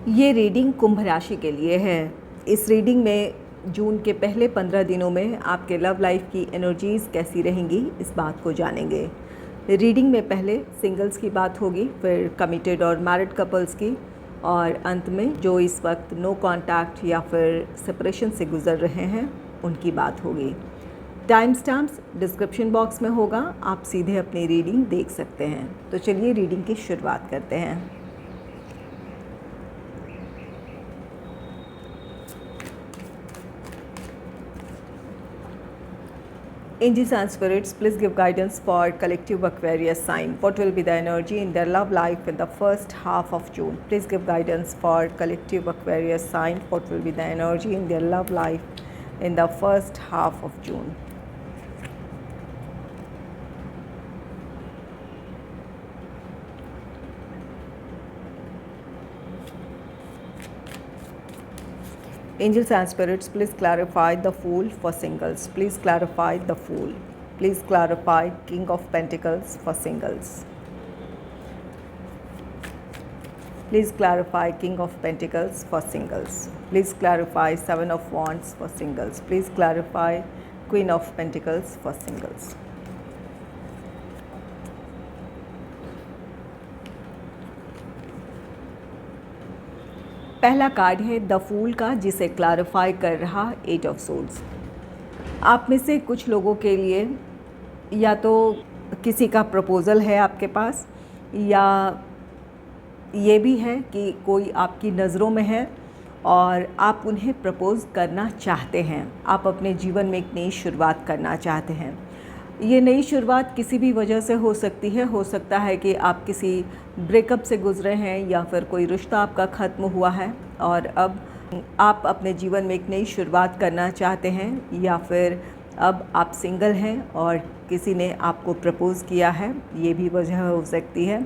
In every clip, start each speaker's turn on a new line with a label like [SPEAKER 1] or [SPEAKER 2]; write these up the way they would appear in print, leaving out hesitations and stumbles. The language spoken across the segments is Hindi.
[SPEAKER 1] ये रीडिंग कुंभ राशि के लिए है। इस रीडिंग में जून के पहले 15 दिनों में आपके लव लाइफ की एनर्जीज़ कैसी रहेंगी, इस बात को जानेंगे। रीडिंग में पहले सिंगल्स की बात होगी, फिर कमिटेड और मैरिड कपल्स की, और अंत में जो इस वक्त नो कांटेक्ट या फिर सेपरेशन से गुजर रहे हैं उनकी बात होगी। टाइम स्टैम्प्स डिस्क्रिप्शन बॉक्स में होगा, आप सीधे अपनी रीडिंग देख सकते हैं। तो चलिए रीडिंग की शुरुआत करते हैं। Angels and spirits, please give guidance for collective Aquarius sign. What will be the energy in their love life in the first half of June? Please give guidance for collective Aquarius sign. What will be the energy in their love life in the first half of June? Angels and spirits, please clarify the Fool for singles. Please clarify the Fool. Please clarify King of Pentacles for singles. Please clarify King of Pentacles for singles. Please clarify Seven of Wands for singles. Please clarify Queen of Pentacles for singles. पहला कार्ड है द फूल का, जिसे क्लैरिफाई कर रहा 8 ऑफ सोर्ड्स। आप में से कुछ लोगों के लिए या तो किसी का प्रपोज़ल है आपके पास, या ये भी है कि कोई आपकी नज़रों में है और आप उन्हें प्रपोज़ करना चाहते हैं। आप अपने जीवन में एक नई शुरुआत करना चाहते हैं। ये नई शुरुआत किसी भी वजह से हो सकती है। हो सकता है कि आप किसी ब्रेकअप से गुज़रे हैं, या फिर कोई रिश्ता आपका ख़त्म हुआ है और अब आप अपने जीवन में एक नई शुरुआत करना चाहते हैं, या फिर अब आप सिंगल हैं और किसी ने आपको प्रपोज़ किया है, ये भी वजह हो सकती है।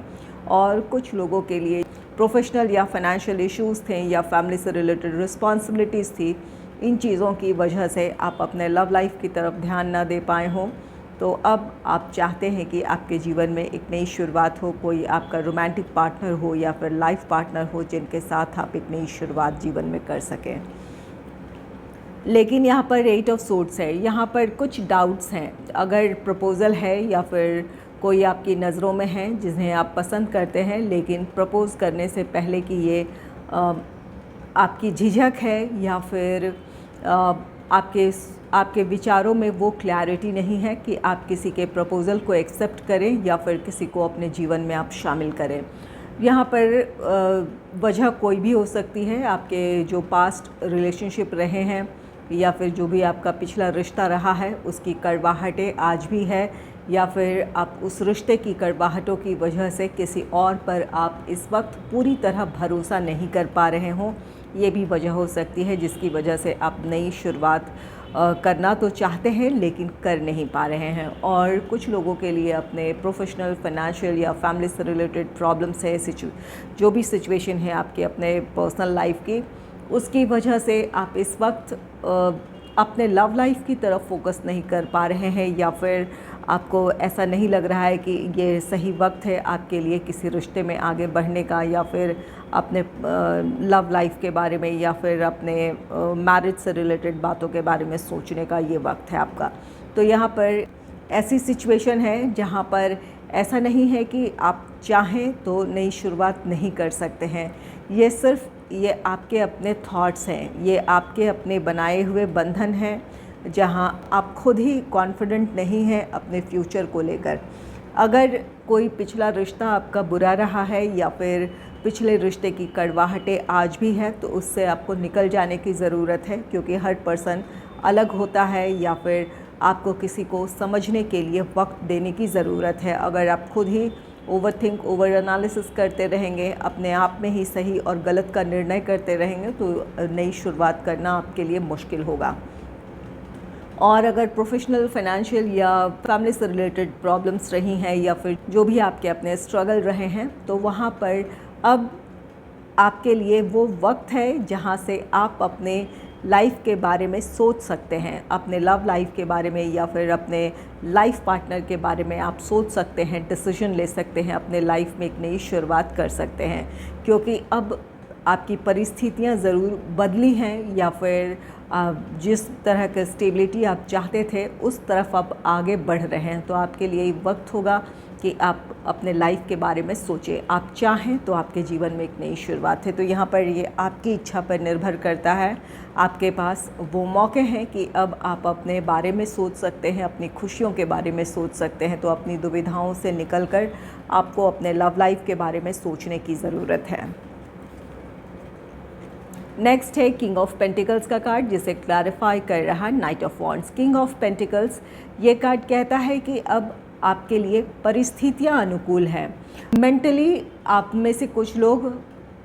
[SPEAKER 1] और कुछ लोगों के लिए प्रोफेशनल या फाइनेंशियल इश्यूज़ थे, या फैमिली से रिलेटेड रिस्पॉन्सिबिलिटीज़ थी। इन चीज़ों की वजह से आप अपने लव लाइफ की तरफ ध्यान ना दे पाए हों। तो अब आप चाहते हैं कि आपके जीवन में एक नई शुरुआत हो, कोई आपका रोमांटिक पार्टनर हो या फिर लाइफ पार्टनर हो, जिनके साथ आप एक नई शुरुआत जीवन में कर सकें। लेकिन यहाँ पर 8 ऑफ सोर्ड्स है, यहाँ पर कुछ डाउट्स हैं। अगर प्रपोज़ल है या फिर कोई आपकी नज़रों में है जिन्हें आप पसंद करते हैं, लेकिन प्रपोज़ करने से पहले कि ये आपकी झिझक है, या फिर आपके विचारों में वो क्लैरिटी नहीं है कि आप किसी के प्रपोज़ल को एक्सेप्ट करें या फिर किसी को अपने जीवन में आप शामिल करें। यहाँ पर वजह कोई भी हो सकती है। आपके जो पास्ट रिलेशनशिप रहे हैं, या फिर जो भी आपका पिछला रिश्ता रहा है, उसकी कड़वाहटें आज भी है, या फिर आप उस रिश्ते की कड़वाहटों की वजह से किसी और पर आप इस वक्त पूरी तरह भरोसा नहीं कर पा रहे हों। ये भी वजह हो सकती है जिसकी वजह से आप नई शुरुआत करना तो चाहते हैं लेकिन कर नहीं पा रहे हैं। और कुछ लोगों के लिए अपने प्रोफेशनल, फाइनेंशियल या फैमिली से रिलेटेड प्रॉब्लम्स है, जो भी सिचुएशन है आपके अपने पर्सनल लाइफ की, उसकी वजह से आप इस वक्त अपने लव लाइफ की तरफ फोकस नहीं कर पा रहे हैं, या फिर आपको ऐसा नहीं लग रहा है कि ये सही वक्त है आपके लिए किसी रिश्ते में आगे बढ़ने का, या फिर अपने लव लाइफ के बारे में, या फिर अपने मैरिज से रिलेटेड बातों के बारे में सोचने का ये वक्त है आपका। तो यहाँ पर ऐसी सिचुएशन है जहाँ पर ऐसा नहीं है कि आप चाहें तो नई शुरुआत नहीं कर सकते हैं। ये सिर्फ ये आपके अपने थॉट्स हैं, ये आपके अपने बनाए हुए बंधन हैं, जहाँ आप खुद ही कॉन्फिडेंट नहीं हैं अपने फ्यूचर को लेकर। अगर कोई पिछला रिश्ता आपका बुरा रहा है, या फिर पिछले रिश्ते की कड़वाहटें आज भी हैं, तो उससे आपको निकल जाने की ज़रूरत है, क्योंकि हर पर्सन अलग होता है, या फिर आपको किसी को समझने के लिए वक्त देने की ज़रूरत है। अगर आप खुद ही ओवर एनालिसिस करते रहेंगे, अपने आप में ही सही और गलत का निर्णय करते रहेंगे, तो नई शुरुआत करना आपके लिए मुश्किल होगा। और अगर प्रोफेशनल, फाइनेंशियल या फैमिली से रिलेटेड प्रॉब्लम्स रही हैं, या फिर जो भी आपके अपने स्ट्रगल रहे हैं, तो वहाँ पर अब आपके लिए वो वक्त है जहाँ से आप अपने लाइफ के बारे में सोच सकते हैं, अपने लव लाइफ के बारे में या फिर अपने लाइफ पार्टनर के बारे में आप सोच सकते हैं, डिसीजन ले सकते हैं, अपने लाइफ में एक नई शुरुआत कर सकते हैं। क्योंकि अब आपकी परिस्थितियां ज़रूर बदली हैं या फिर जिस तरह का स्टेबिलिटी आप चाहते थे उस तरफ आप आगे बढ़ रहे हैं। तो आपके लिए वक्त होगा कि आप अपने लाइफ के बारे में सोचें। आप चाहें तो आपके जीवन में एक नई शुरुआत है। तो यहाँ पर ये आपकी इच्छा पर निर्भर करता है। आपके पास वो मौके हैं कि अब आप अपने बारे में सोच सकते हैं, अपनी खुशियों के बारे में सोच सकते हैं। तो अपनी दुविधाओं से निकलकर आपको अपने लव लाइफ के बारे में सोचने की ज़रूरत है। नेक्स्ट है किंग ऑफ पेंटिकल्स का कार्ड, जिसे क्लैरिफाई कर रहा knight of wands. King of pentacles ये कार्ड कहता है कि अब आपके लिए परिस्थितियां अनुकूल हैं। मेंटली आप में से कुछ लोग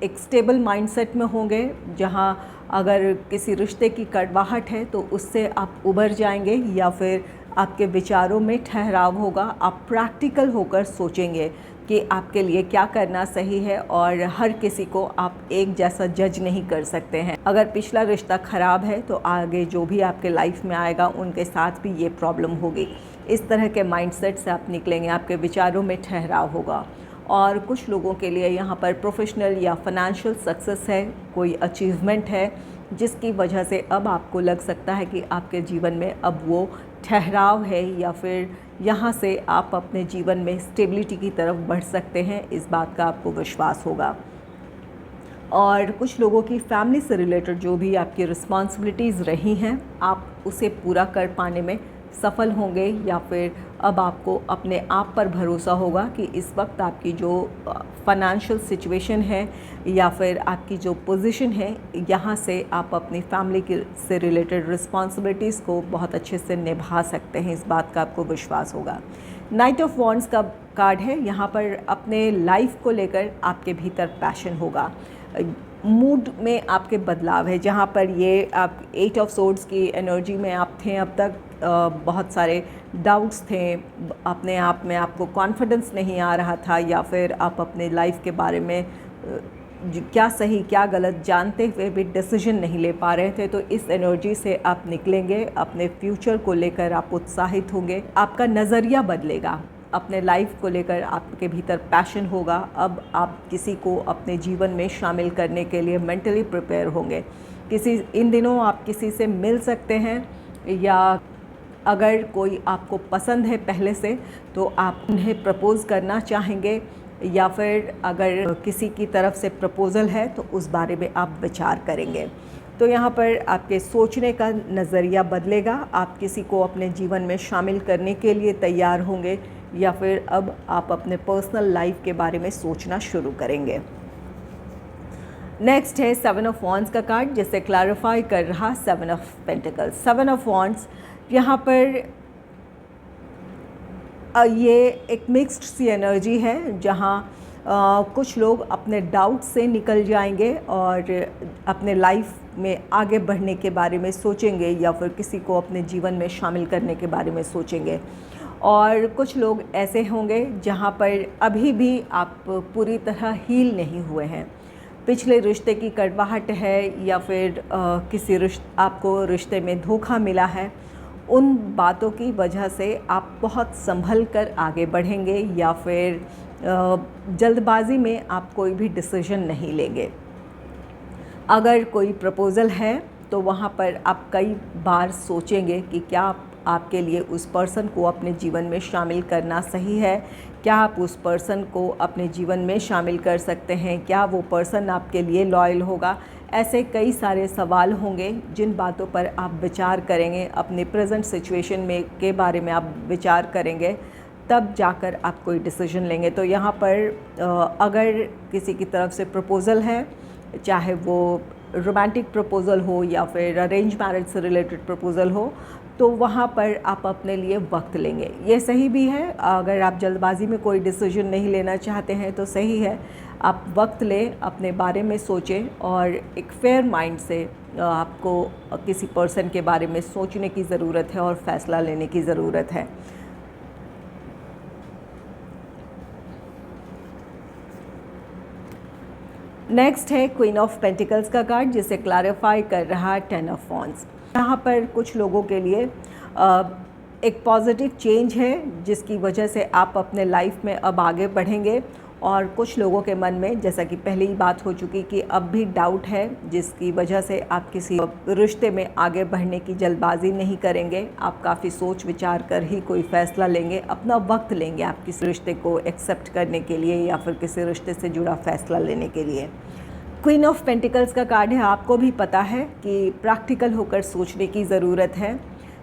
[SPEAKER 1] एक स्टेबल माइंडसेट में होंगे, जहां अगर किसी रिश्ते की कड़वाहट है तो उससे आप उबर जाएंगे, या फिर आपके विचारों में ठहराव होगा। आप प्रैक्टिकल होकर सोचेंगे कि आपके लिए क्या करना सही है, और हर किसी को आप एक जैसा जज नहीं कर सकते हैं। अगर पिछला रिश्ता ख़राब है तो आगे जो भी आपके लाइफ में आएगा उनके साथ भी ये प्रॉब्लम होगी। इस तरह के माइंडसेट से आप निकलेंगे, आपके विचारों में ठहराव होगा। और कुछ लोगों के लिए यहाँ पर प्रोफेशनल या फाइनेंशियल सक्सेस है, कोई अचीवमेंट है, जिसकी वजह से अब आपको लग सकता है कि आपके जीवन में अब वो ठहराव है, या फिर यहाँ से आप अपने जीवन में स्टेबिलिटी की तरफ बढ़ सकते हैं। इस बात का आपको विश्वास होगा। और कुछ लोगों की फैमिली से रिलेटेड जो भी आपकी रिस्पॉन्सिबिलिटीज़ रही हैं, आप उसे पूरा कर पाने में सफल होंगे, या फिर अब आपको अपने आप पर भरोसा होगा कि इस वक्त आपकी जो फाइनेंशियल सिचुएशन है या फिर आपकी जो पोजीशन है, यहाँ से आप अपनी फैमिली की से रिलेटेड रिस्पॉन्सिबिलिटीज़ को बहुत अच्छे से निभा सकते हैं। इस बात का आपको विश्वास होगा। नाइट ऑफ वॉन्ड्स का कार्ड है। यहाँ पर अपने लाइफ को लेकर आपके भीतर पैशन होगा, मूड में आपके बदलाव है। जहाँ पर ये आप 8 ऑफ सोर्ड्स की एनर्जी में आप थे अब तक, बहुत सारे डाउट्स थे, अपने आप में आपको कॉन्फिडेंस नहीं आ रहा था, या फिर आप अपने लाइफ के बारे में क्या सही क्या गलत जानते हुए भी डिसीजन नहीं ले पा रहे थे। तो इस एनर्जी से आप निकलेंगे, अपने फ्यूचर को लेकर आप उत्साहित होंगे, आपका नज़रिया बदलेगा, अपने लाइफ को लेकर आपके भीतर पैशन होगा। अब आप किसी को अपने जीवन में शामिल करने के लिए मेंटली प्रिपेयर होंगे। इन दिनों आप किसी से मिल सकते हैं, या अगर कोई आपको पसंद है पहले से तो आप उन्हें प्रपोज़ करना चाहेंगे, या फिर अगर किसी की तरफ से प्रपोज़ल है तो उस बारे में आप विचार करेंगे। तो यहाँ पर आपके सोचने का नज़रिया बदलेगा, आप किसी को अपने जीवन में शामिल करने के लिए तैयार होंगे, या फिर अब आप अपने पर्सनल लाइफ के बारे में सोचना शुरू करेंगे। नेक्स्ट है 7 ऑफ वॉन्ड्स का कार्ड, जिसे क्लैरिफाई कर रहा 7 ऑफ पेंटिकल्स। 7 ऑफ वॉन्ड्स यहाँ पर ये एक मिक्स्ड सी एनर्जी है, जहाँ कुछ लोग अपने डाउट से निकल जाएंगे और अपने लाइफ में आगे बढ़ने के बारे में सोचेंगे, या फिर किसी को अपने जीवन में शामिल करने के बारे में सोचेंगे। और कुछ लोग ऐसे होंगे जहाँ पर अभी भी आप पूरी तरह हील नहीं हुए हैं, पिछले रिश्ते की कड़वाहट है, या फिर आपको रिश्ते में धोखा मिला है। उन बातों की वजह से आप बहुत संभल कर आगे बढ़ेंगे, या फिर जल्दबाजी में आप कोई भी डिसीजन नहीं लेंगे। अगर कोई प्रपोज़ल है तो वहाँ पर आप कई बार सोचेंगे कि क्या आपके लिए उस पर्सन को अपने जीवन में शामिल करना सही है, क्या आप उस पर्सन को अपने जीवन में शामिल कर सकते हैं, क्या वो पर्सन आपके लिए लॉयल होगा। ऐसे कई सारे सवाल होंगे जिन बातों पर आप विचार करेंगे, अपने प्रेजेंट सिचुएशन में के बारे में आप विचार करेंगे, तब जाकर आप कोई डिसीजन लेंगे। तो यहाँ पर अगर किसी की तरफ से प्रपोज़ल है, चाहे वो रोमांटिक प्रपोज़ल हो या फिर अरेंज मैरिज से रिलेटेड प्रपोज़ल हो, तो वहाँ पर आप अपने लिए वक्त लेंगे। ये सही भी है, अगर आप जल्दबाजी में कोई डिसीजन नहीं लेना चाहते हैं तो सही है, आप वक्त लें, अपने बारे में सोचें, और एक फेयर माइंड से आपको किसी पर्सन के बारे में सोचने की ज़रूरत है और फ़ैसला लेने की ज़रूरत है। नेक्स्ट है क्वीन ऑफ पेंटिकल्स का कार्ड, जिसे क्लैरिफाई कर रहा 10 ऑफ वॉन्ड्स। यहाँ पर कुछ लोगों के लिए एक पॉजिटिव चेंज है, जिसकी वजह से आप अपने लाइफ में अब आगे बढ़ेंगे, और कुछ लोगों के मन में, जैसा कि पहले ही बात हो चुकी, कि अब भी डाउट है, जिसकी वजह से आप किसी रिश्ते में आगे बढ़ने की जल्दबाजी नहीं करेंगे। आप काफ़ी सोच विचार कर ही कोई फ़ैसला लेंगे, अपना वक्त लेंगे आप किसी रिश्ते को एक्सेप्ट करने के लिए या फिर किसी रिश्ते से जुड़ा फ़ैसला लेने के लिए। क्वीन ऑफ पेंटिकल्स का कार्ड है। आपको भी पता है कि प्रैक्टिकल होकर सोचने की ज़रूरत है,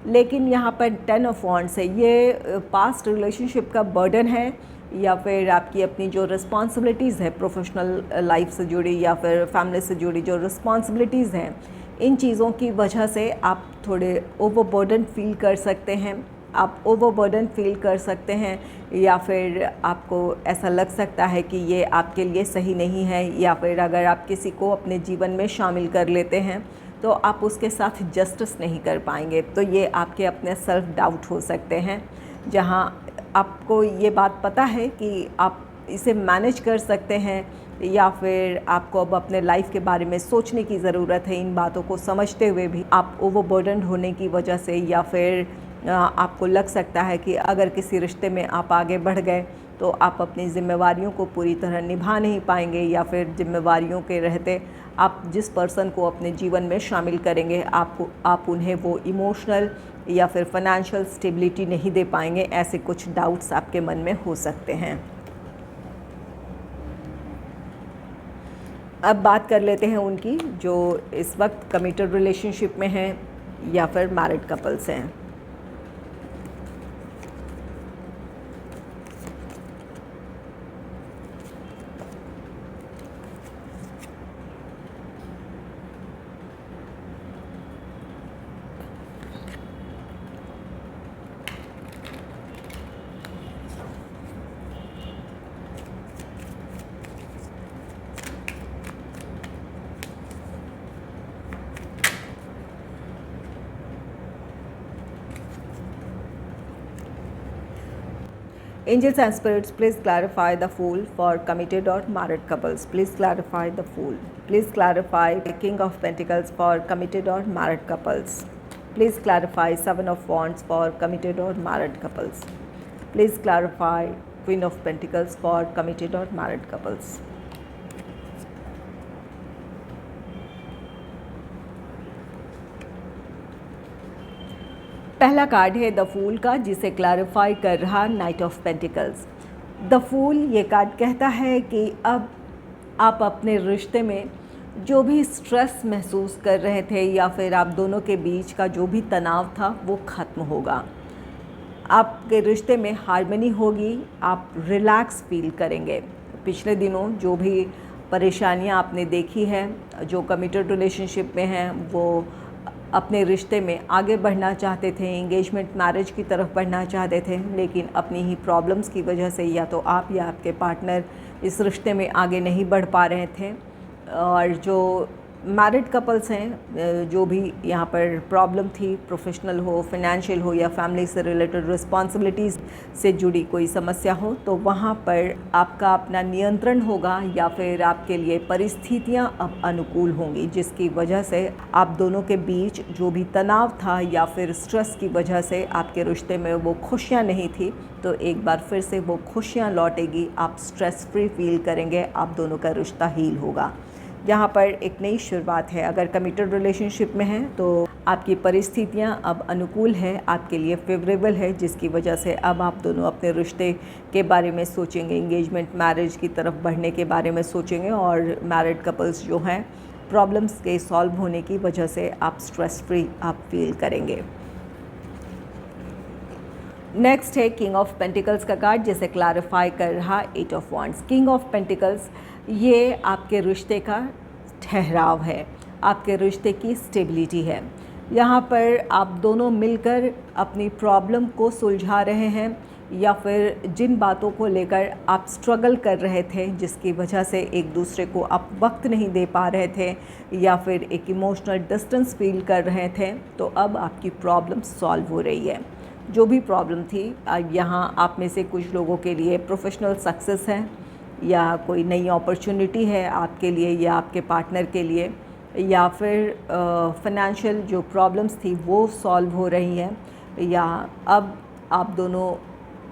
[SPEAKER 1] लेकिन यहाँ पर 10 ऑफ वॉन्ड्स है। ये पास्ट रिलेशनशिप का बर्डन है या फिर आपकी अपनी जो रिस्पॉन्सिबिलिटीज़ है प्रोफेशनल लाइफ से जुड़ी या फिर फैमिली से जुड़ी जो रिस्पॉन्सिबिलिटीज़ हैं, इन चीज़ों की वजह से आप थोड़े ओवरबर्डन फील कर सकते हैं। आप ओवरबर्डन फील कर सकते हैं या फिर आपको ऐसा लग सकता है कि ये आपके लिए सही नहीं है, या फिर अगर आप किसी को अपने जीवन में शामिल कर लेते हैं तो आप उसके साथ जस्टिस नहीं कर पाएंगे। तो ये आपके अपने सेल्फ डाउट हो सकते हैं, जहाँ आपको ये बात पता है कि आप इसे मैनेज कर सकते हैं, या फिर आपको अब अपने लाइफ के बारे में सोचने की ज़रूरत है। इन बातों को समझते हुए भी आप ओवरबर्डन होने की वजह से, या फिर आपको लग सकता है कि अगर किसी रिश्ते में आप आगे बढ़ गए तो आप अपनी ज़िम्मेवारियों को पूरी तरह निभा नहीं पाएंगे, या फिर ज़िम्मेवारियों के रहते आप जिस पर्सन को अपने जीवन में शामिल करेंगे आप उन्हें वो इमोशनल या फिर फाइनेंशियल स्टेबिलिटी नहीं दे पाएंगे। ऐसे कुछ डाउट्स आपके मन में हो सकते हैं। अब बात कर लेते हैं उनकी जो इस वक्त कमिटेड रिलेशनशिप में हैं या फिर मैरिड कपल्स हैं। Angels and spirits, please clarify the Fool for committed or married couples. Please clarify the Fool. Please clarify the King of Pentacles for committed or married couples. Please clarify Seven of Wands for committed or married couples. Please clarify Queen of Pentacles for committed or married couples. पहला कार्ड है द फूल का, जिसे क्लैरिफाई कर रहा knight of pentacles. The fool ये कार्ड कहता है कि अब आप अपने रिश्ते में जो भी स्ट्रेस महसूस कर रहे थे या फिर आप दोनों के बीच का जो भी तनाव था वो ख़त्म होगा। आपके रिश्ते में हार्मनी होगी, आप रिलैक्स फील करेंगे। पिछले दिनों जो भी परेशानियां आपने देखी हैं, जो कमिटेड रिलेशनशिप में हैं, वो अपने रिश्ते में आगे बढ़ना चाहते थे, एंगेजमेंट मैरिज की तरफ बढ़ना चाहते थे, लेकिन अपनी ही प्रॉब्लम्स की वजह से या तो आप या आपके पार्टनर इस रिश्ते में आगे नहीं बढ़ पा रहे थे। और जो मैरिड कपल्स हैं, जो भी यहाँ पर प्रॉब्लम थी, प्रोफेशनल हो, फाइनेंशियल हो या फैमिली से रिलेटेड रिस्पॉन्सिबिलिटीज़ से जुड़ी कोई समस्या हो, तो वहाँ पर आपका अपना नियंत्रण होगा या फिर आपके लिए परिस्थितियाँ अब अनुकूल होंगी, जिसकी वजह से आप दोनों के बीच जो भी तनाव था या फिर स्ट्रेस की वजह से आपके रिश्ते में वो खुशियाँ नहीं थी, तो एक बार फिर से वो खुशियाँ लौटेगी, आप स्ट्रेस फ्री फील करेंगे, आप दोनों का रिश्ता हील होगा। यहाँ पर एक नई शुरुआत है। अगर कमिटेड रिलेशनशिप में हैं तो आपकी परिस्थितियाँ अब अनुकूल है, आपके लिए फेवरेबल है, जिसकी वजह से अब आप दोनों अपने रिश्ते के बारे में सोचेंगे, एंगेजमेंट मैरिज की तरफ बढ़ने के बारे में सोचेंगे। और मैरिड कपल्स जो हैं, प्रॉब्लम्स के सॉल्व होने की वजह से आप स्ट्रेस फ्री आप फील करेंगे। नेक्स्ट है किंग ऑफ पेंटिकल्स का कार्ड, जिसे क्लैरिफाई कर रहा eight of wands. King of pentacles ये आपके रिश्ते का ठहराव है, आपके रिश्ते की स्टेबिलिटी है। यहाँ पर आप दोनों मिलकर अपनी प्रॉब्लम को सुलझा रहे हैं, या फिर जिन बातों को लेकर आप स्ट्रगल कर रहे थे, जिसकी वजह से एक दूसरे को आप वक्त नहीं दे पा रहे थे या फिर एक इमोशनल डिस्टेंस फील कर रहे थे, तो अब आपकी प्रॉब्लम सॉल्व हो रही है। जो भी प्रॉब्लम थी, यहाँ आप में से कुछ लोगों के लिए प्रोफेशनल सक्सेस है, या कोई नई अपॉर्चुनिटी है आपके लिए या आपके पार्टनर के लिए, या फिर फाइनेंशियल जो प्रॉब्लम्स थी वो सॉल्व हो रही हैं, या अब आप दोनों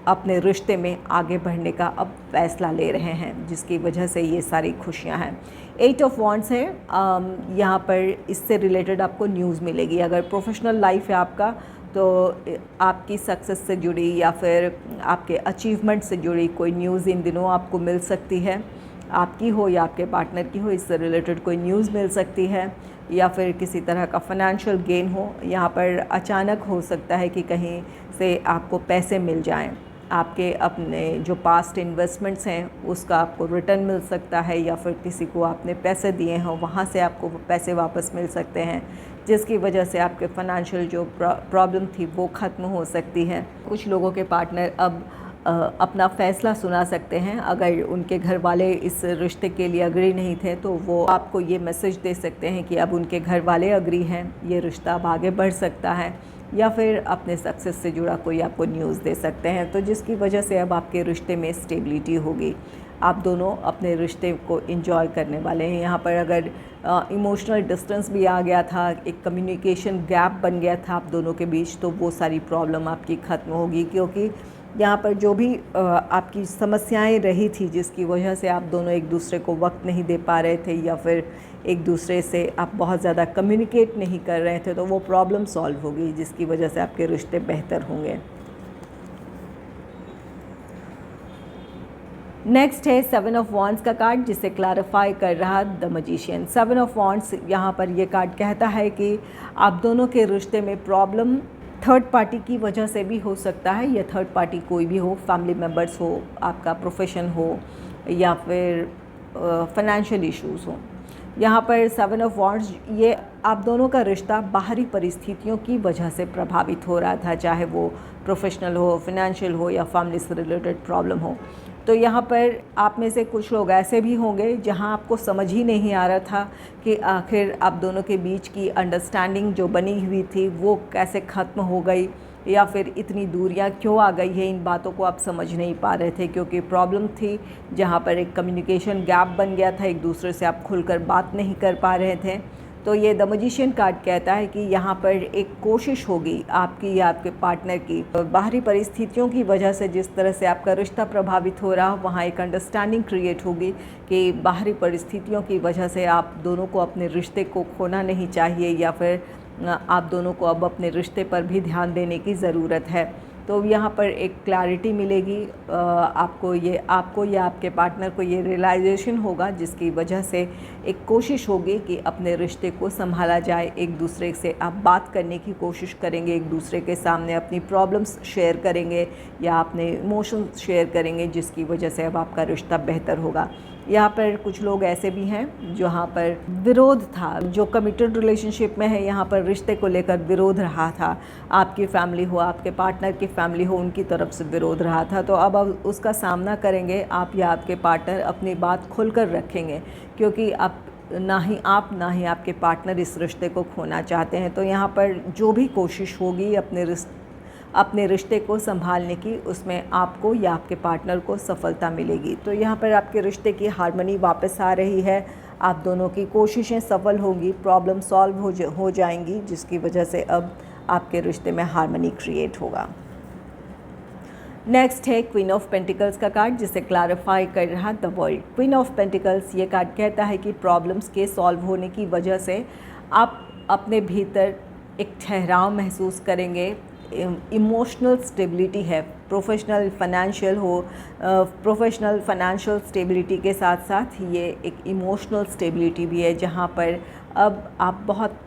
[SPEAKER 1] अपने रिश्ते में आगे बढ़ने का अब फैसला ले रहे हैं, जिसकी वजह से ये सारी खुशियाँ हैं। 8 ऑफ वॉन्ड्स है, यहाँ पर इससे रिलेटेड आपको न्यूज़ मिलेगी। अगर प्रोफेशनल लाइफ है आपका तो आपकी सक्सेस से जुड़ी या फिर आपके अचीवमेंट से जुड़ी कोई न्यूज़ इन दिनों आपको मिल सकती है, आपकी हो या आपके पार्टनर की हो, इससे रिलेटेड कोई न्यूज़ मिल सकती है। या फिर किसी तरह का फाइनेंशियल गेन हो, यहाँ पर अचानक हो सकता है कि कहीं से आपको पैसे मिल जाएं, आपके अपने जो पास्ट इन्वेस्टमेंट्स हैं उसका आपको रिटर्न मिल सकता है, या फिर किसी को आपने पैसे दिए हों वहाँ से आपको पैसे वापस मिल सकते हैं, जिसकी वजह से आपके फाइनेंशियल जो प्रॉब्लम थी वो ख़त्म हो सकती है। कुछ लोगों के पार्टनर अब अपना फ़ैसला सुना सकते हैं। अगर उनके घर वाले इस रिश्ते के लिए अग्री नहीं थे तो वो आपको ये मैसेज दे सकते हैं कि अब उनके घर वाले अग्री हैं, ये रिश्ता अब आगे बढ़ सकता है। या फिर अपने सक्सेस से जुड़ा कोई आपको न्यूज़ दे सकते हैं, तो जिसकी वजह से अब आपके रिश्ते में स्टेबिलिटी होगी। आप दोनों अपने रिश्ते को एंजॉय करने वाले हैं। यहाँ पर अगर इमोशनल डिस्टेंस भी आ गया था, एक कम्युनिकेशन गैप बन गया था आप दोनों के बीच, तो वो सारी प्रॉब्लम आपकी ख़त्म होगी। क्योंकि यहाँ पर जो भी आपकी समस्याएं रही थी, जिसकी वजह से आप दोनों एक दूसरे को वक्त नहीं दे पा रहे थे या फिर एक दूसरे से आप बहुत ज़्यादा कम्युनिकेट नहीं कर रहे थे, तो वो प्रॉब्लम सॉल्व होगी, जिसकी वजह से आपके रिश्ते बेहतर होंगे। नेक्स्ट है 7 ऑफ वॉन्ड्स का कार्ड, जिसे क्लैरिफाई कर रहा द मैजिशियन। 7 ऑफ वॉन्ड्स, यहाँ पर ये कार्ड कहता है कि आप दोनों के रिश्ते में प्रॉब्लम थर्ड पार्टी की वजह से भी हो सकता है। या थर्ड पार्टी कोई भी हो, फैमिली मेम्बर्स हो, आपका प्रोफेशन हो, या फिर फाइनेंशियल इश्यूज़ हो। यहाँ पर 7 ऑफ वॉन्ड्स, ये आप दोनों का रिश्ता बाहरी परिस्थितियों की वजह से प्रभावित हो रहा था, चाहे वो प्रोफेशनल हो, फाइनेंशियल हो, या फैमिली से रिलेटेड प्रॉब्लम हो। तो यहाँ पर आप में से कुछ लोग ऐसे भी होंगे जहाँ आपको समझ ही नहीं आ रहा था कि आखिर आप दोनों के बीच की अंडरस्टैंडिंग जो बनी हुई थी वो कैसे ख़त्म हो गई, या फिर इतनी दूरियां क्यों आ गई है। इन बातों को आप समझ नहीं पा रहे थे, क्योंकि प्रॉब्लम थी जहाँ पर एक कम्युनिकेशन गैप बन गया था, एक दूसरे से आप खुलकर बात नहीं कर पा रहे थे। तो ये द मैजिशियन कार्ड कहता है कि यहाँ पर एक कोशिश होगी आपकी या आपके पार्टनर की, बाहरी परिस्थितियों की वजह से जिस तरह से आपका रिश्ता प्रभावित हो रहा, वहाँ एक अंडरस्टैंडिंग क्रिएट होगी कि बाहरी परिस्थितियों की वजह से आप दोनों को अपने रिश्ते को खोना नहीं चाहिए, या फिर आप दोनों को अब अपने रिश्ते पर भी ध्यान देने की ज़रूरत है। तो यहाँ पर एक क्लैरिटी मिलेगी आपको या आपके पार्टनर को ये रियलाइजेशन होगा, जिसकी वजह से एक कोशिश होगी कि अपने रिश्ते को संभाला जाए। एक दूसरे से आप बात करने की कोशिश करेंगे, एक दूसरे के सामने अपनी प्रॉब्लम्स शेयर करेंगे या अपने इमोशंस शेयर करेंगे, जिसकी वजह से अब आपका रिश्ता बेहतर होगा। यहाँ पर कुछ लोग ऐसे भी हैं जहाँ पर विरोध था, जो कमिटेड रिलेशनशिप में है, यहाँ पर रिश्ते को लेकर विरोध रहा था। आपकी फैमिली हो, आपके पार्टनर की फैमिली हो, उनकी तरफ से विरोध रहा था। तो अब उसका सामना करेंगे आप या आपके पार्टनर, अपनी बात खुलकर रखेंगे, क्योंकि ना ही आपके पार्टनर इस रिश्ते को खोना चाहते हैं। तो यहाँ पर जो भी कोशिश होगी अपने रिश्ते को संभालने की, उसमें आपको या आपके पार्टनर को सफलता मिलेगी। तो यहाँ पर आपके रिश्ते की हार्मनी वापस आ रही है, आप दोनों की कोशिशें सफल होंगी, प्रॉब्लम सॉल्व हो जाएंगी, जिसकी वजह से अब आपके रिश्ते में हार्मनी क्रिएट होगा। नेक्स्ट है क्वीन ऑफ पेंटिकल्स का कार्ड, जिसे क्लैरिफाई कर रहा the world. Queen of pentacles ये कार्ड कहता है कि प्रॉब्लम्स के सॉल्व होने की वजह से आप अपने भीतर एक ठहराव महसूस करेंगे। इमोशनल स्टेबिलिटी है, प्रोफेशनल फाइनेंशियल स्टेबिलिटी के साथ साथ ये एक इमोशनल स्टेबिलिटी भी है, जहाँ पर अब आप बहुत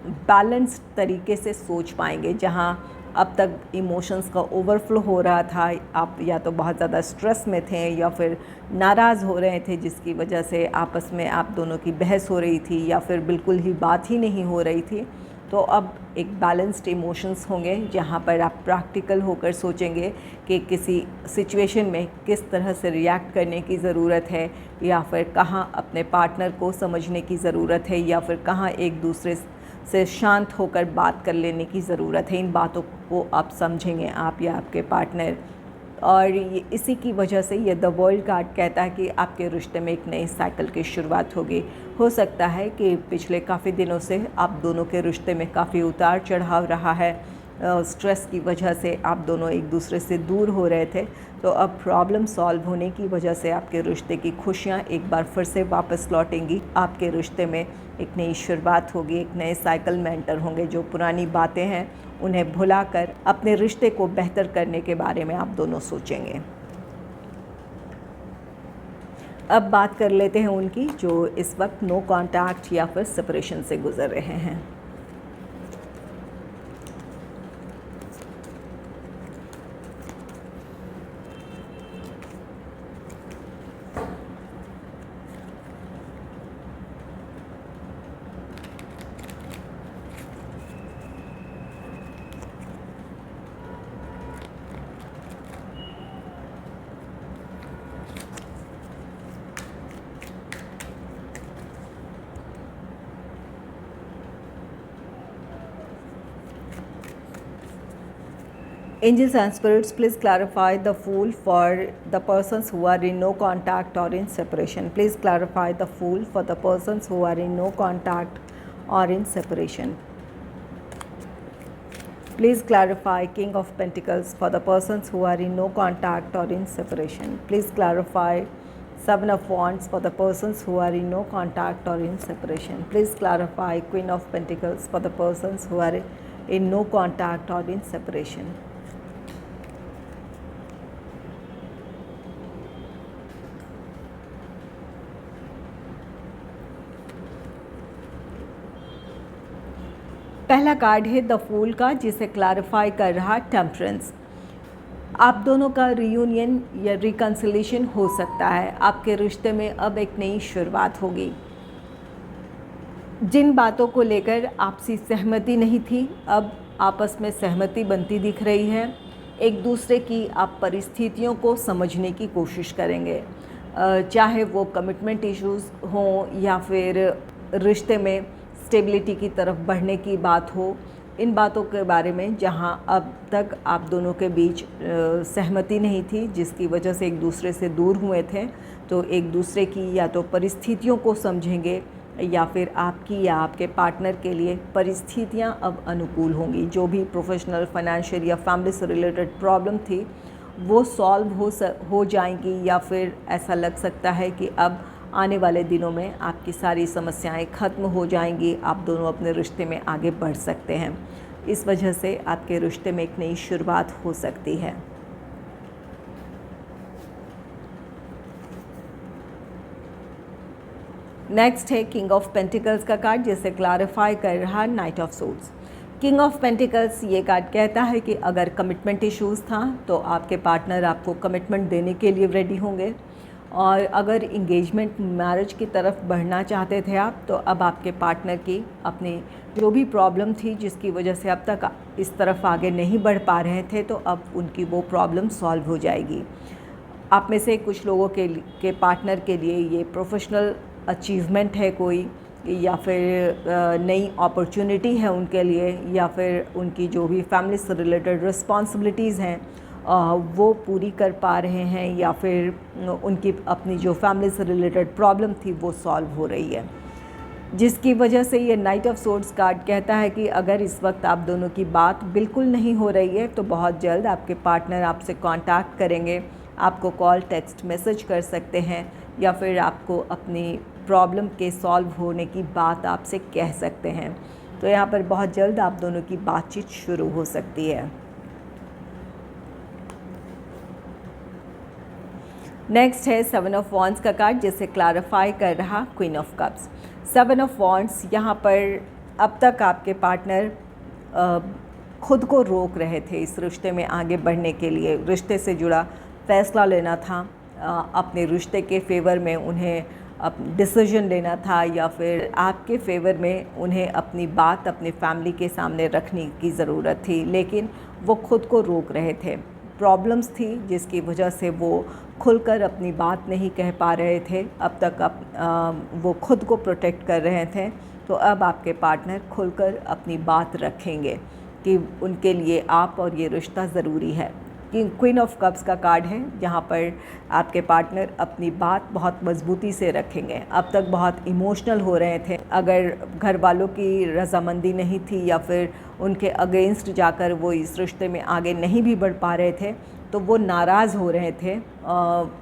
[SPEAKER 1] बैलेंस्ड तरीके से सोच पाएंगे। जहाँ अब तक इमोशंस का ओवरफ्लो हो रहा था, आप या तो बहुत ज़्यादा स्ट्रेस में थे या फिर नाराज़ हो रहे थे, जिसकी वजह से आपस में आप दोनों की बहस हो रही थी या फिर बिल्कुल ही बात ही नहीं हो रही थी। तो अब एक बैलेंस्ड इमोशंस होंगे, जहाँ पर आप प्रैक्टिकल होकर सोचेंगे कि किसी सिचुएशन में किस तरह से रिएक्ट करने की ज़रूरत है, या फिर कहाँ अपने पार्टनर को समझने की ज़रूरत है, या फिर कहाँ एक दूसरे से शांत होकर बात कर लेने की ज़रूरत है। इन बातों को आप समझेंगे, आप या आपके पार्टनर। और इसी की वजह से ये द वर्ल्ड कार्ड कहता है कि आपके रिश्ते में एक नए साइकिल की शुरुआत होगी। हो सकता है कि पिछले काफ़ी दिनों से आप दोनों के रिश्ते में काफ़ी उतार चढ़ाव रहा है, स्ट्रेस की वजह से आप दोनों एक दूसरे से दूर हो रहे थे, तो अब प्रॉब्लम सॉल्व होने की वजह से आपके रिश्ते की खुशियाँ एक बार फिर से वापस लौटेंगी। आपके रिश्ते में एक नई शुरुआत होगी, एक नए साइकिल में एंटर होंगे। जो पुरानी बातें हैं उन्हें भुलाकर अपने रिश्ते को बेहतर करने के बारे में आप दोनों सोचेंगे। अब बात कर लेते हैं उनकी जो इस वक्त नो कॉन्टैक्ट या फिर सेपरेशन से गुजर रहे हैं। Angels and spirits, please clarify the Fool for the persons who are in no contact or in separation. Please clarify the Fool for the persons who are in no contact or in separation. Please clarify King of Pentacles for the persons who are in no contact or in separation. Please clarify Seven of Wands for the persons who are in no contact or in separation. Please clarify Queen of Pentacles for the persons who are in no contact or in separation. पहला कार्ड है द फूल का, जिसे क्लैरिफाई कर रहा टेम्परेंस। आप दोनों का रियूनियन या रिकन्सिलेशन हो सकता है। आपके रिश्ते में अब एक नई शुरुआत होगी। जिन बातों को लेकर आपसी सहमति नहीं थी, अब आपस में सहमति बनती दिख रही है। एक दूसरे की आप परिस्थितियों को समझने की कोशिश करेंगे, चाहे वो कमिटमेंट इश्यूज़ हों या फिर रिश्ते में स्टेबिलिटी की तरफ बढ़ने की बात हो। इन बातों के बारे में जहां अब तक आप दोनों के बीच सहमति नहीं थी, जिसकी वजह से एक दूसरे से दूर हुए थे, तो एक दूसरे की या तो परिस्थितियों को समझेंगे या फिर आपकी या आपके पार्टनर के लिए परिस्थितियां अब अनुकूल होंगी। जो भी प्रोफेशनल, फाइनेंशियल या फैमिली से रिलेटेड प्रॉब्लम थी वो सॉल्व हो जाएंगी, या फिर ऐसा लग सकता है कि अब आने वाले दिनों में आपकी सारी समस्याएं ख़त्म हो जाएंगी। आप दोनों अपने रिश्ते में आगे बढ़ सकते हैं। इस वजह से आपके रिश्ते में एक नई शुरुआत हो सकती है। नेक्स्ट है किंग ऑफ पेंटिकल्स का कार्ड, जिसे क्लैरिफाई कर रहा knight of swords. King of pentacles ये कार्ड कहता है कि अगर कमिटमेंट इश्यूज़ था तो आपके पार्टनर आपको कमिटमेंट देने के लिए रेडी होंगे, और अगर इंगेजमेंट, मैरिज की तरफ बढ़ना चाहते थे आप, तो अब आपके पार्टनर की अपनी जो भी प्रॉब्लम थी जिसकी वजह से अब तक इस तरफ आगे नहीं बढ़ पा रहे थे, तो अब उनकी वो प्रॉब्लम सॉल्व हो जाएगी। आप में से कुछ लोगों के पार्टनर के लिए ये प्रोफेशनल अचीवमेंट है कोई, या फिर नई अपॉर्चुनिटी है उनके लिए, या फिर उनकी जो भी फैमिली से रिलेटेड रिस्पॉन्सिबिलिटीज़ हैं वो पूरी कर पा रहे हैं, या फिर उनकी अपनी जो फैमिली से रिलेटेड प्रॉब्लम थी वो सॉल्व हो रही है, जिसकी वजह से ये नाइट ऑफ सोर्ड्स कार्ड कहता है कि अगर इस वक्त आप दोनों की बात बिल्कुल नहीं हो रही है तो बहुत जल्द आपके पार्टनर आपसे कांटेक्ट करेंगे। आपको कॉल, टेक्स्ट, मैसेज कर सकते हैं, या फिर आपको अपनी प्रॉब्लम के सॉल्व होने की बात आपसे कह सकते हैं। तो यहाँ पर बहुत जल्द आप दोनों की बातचीत शुरू हो सकती है। नेक्स्ट है सेवन ऑफ वॉन्ड्स का कार्ड, जिसे क्लैरिफाई कर रहा queen of cups. Seven of wands यहाँ पर अब तक आपके पार्टनर खुद को रोक रहे थे इस रिश्ते में आगे बढ़ने के लिए। रिश्ते से जुड़ा फ़ैसला लेना था, अपने रिश्ते के फेवर में उन्हें डिसीजन लेना था, या फिर आपके फेवर में उन्हें अपनी बात अपनी फैमिली के सामने रखने की ज़रूरत थी, लेकिन वो खुद को रोक रहे थे। प्रॉब्लम्स थी जिसकी वजह से वो खुलकर अपनी बात नहीं कह पा रहे थे। अब तक वो खुद को प्रोटेक्ट कर रहे थे, तो अब आपके पार्टनर खुलकर अपनी बात रखेंगे कि उनके लिए आप और ये रिश्ता ज़रूरी है। क्वीन ऑफ कप्स का कार्ड है, जहाँ पर आपके पार्टनर अपनी बात बहुत मजबूती से रखेंगे। अब तक बहुत इमोशनल हो रहे थे, अगर घर वालों की रजामंदी नहीं थी या फिर उनके अगेंस्ट जाकर वो इस रिश्ते में आगे नहीं भी बढ़ पा रहे थे, तो वो नाराज़ हो रहे थे।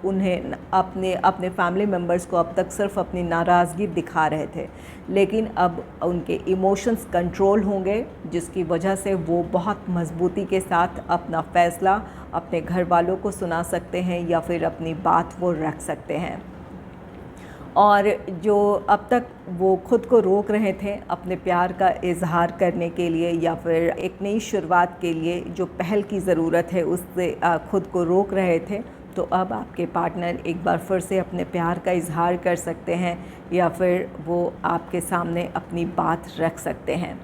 [SPEAKER 1] उन्हें अपने फैमिली मेम्बर्स को अब तक सिर्फ अपनी नाराज़गी दिखा रहे थे, लेकिन अब उनके इमोशंस कंट्रोल होंगे, जिसकी वजह से वो बहुत मजबूती के साथ अपना फ़ैसला अपने घर वालों को सुना सकते हैं या फिर अपनी बात वो रख सकते हैं। और जो अब तक वो ख़ुद को रोक रहे थे अपने प्यार का इजहार करने के लिए या फिर एक नई शुरुआत के लिए जो पहल की ज़रूरत है उससे ख़ुद को रोक रहे थे, तो अब आपके पार्टनर एक बार फिर से अपने प्यार का इजहार कर सकते हैं या फिर वो आपके सामने अपनी बात रख सकते हैं।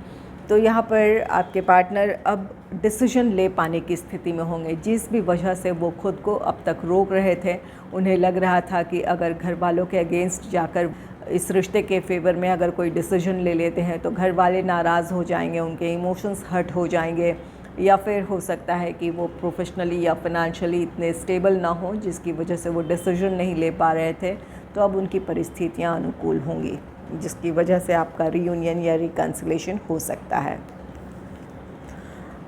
[SPEAKER 1] तो यहाँ पर आपके पार्टनर अब डिसीजन ले पाने की स्थिति में होंगे। जिस भी वजह से वो खुद को अब तक रोक रहे थे, उन्हें लग रहा था कि अगर घर वालों के अगेंस्ट जाकर इस रिश्ते के फेवर में अगर कोई डिसीजन ले लेते हैं तो घर वाले नाराज़ हो जाएंगे, उनके इमोशंस हर्ट हो जाएंगे, या फिर हो सकता है कि वो प्रोफेशनली या फाइनेंशियली इतने स्टेबल ना हो जिसकी वजह से वो डिसीजन नहीं ले पा रहे थे। तो अब उनकी परिस्थितियाँ अनुकूल होंगी, जिसकी वजह से आपका रीयूनियन या रिकन्सिलेशन हो सकता है।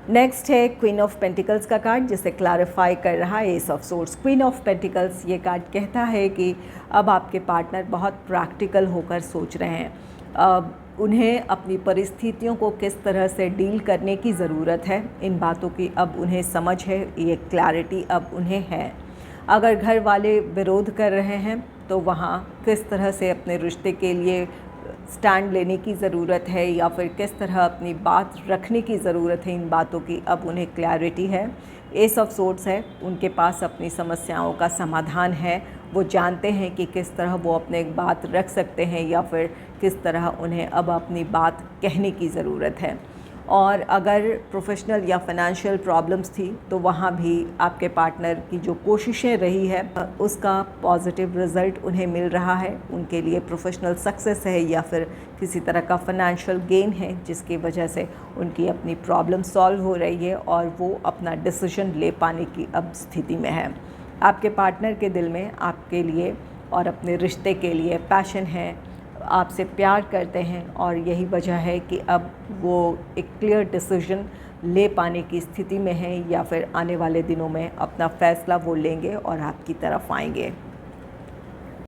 [SPEAKER 1] नेक्स्ट है क्वीन ऑफ पेंटिकल्स का कार्ड, जिसे क्लैरिफाई कर रहा है S of swords. Queen of pentacles ये कार्ड कहता है कि अब आपके पार्टनर बहुत प्रैक्टिकल होकर सोच रहे हैं। उन्हें अपनी परिस्थितियों को किस तरह से डील करने की ज़रूरत है, इन बातों की अब उन्हें समझ है, ये क्लैरिटी अब उन्हें है। अगर घर वाले विरोध कर रहे हैं तो वहाँ किस तरह से अपने रिश्ते के लिए स्टैंड लेने की ज़रूरत है या फिर किस तरह अपनी बात रखने की ज़रूरत है, इन बातों की अब उन्हें क्लैरिटी है। एस ऑफ सोर्ड्स है, उनके पास अपनी समस्याओं का समाधान है। वो जानते हैं कि किस तरह वो अपने बात रख सकते हैं या फिर किस तरह उन्हें अब अपनी बात कहने की ज़रूरत है। और अगर प्रोफेशनल या फाइनेंशियल प्रॉब्लम्स थी तो वहाँ भी आपके पार्टनर की जो कोशिशें रही है उसका पॉजिटिव रिज़ल्ट उन्हें मिल रहा है। उनके लिए प्रोफेशनल सक्सेस है या फिर किसी तरह का फाइनेंशियल गेन है, जिसकी वजह से उनकी अपनी प्रॉब्लम सॉल्व हो रही है और वो अपना डिसीजन ले पाने की अब स्थिति में है। आपके पार्टनर के दिल में आपके लिए और अपने रिश्ते के लिए पैशन है, आपसे प्यार करते हैं और यही वजह है कि अब वो एक क्लियर डिसीजन ले पाने की स्थिति में हैं या फिर आने वाले दिनों में अपना फ़ैसला वो लेंगे और आपकी तरफ आएंगे।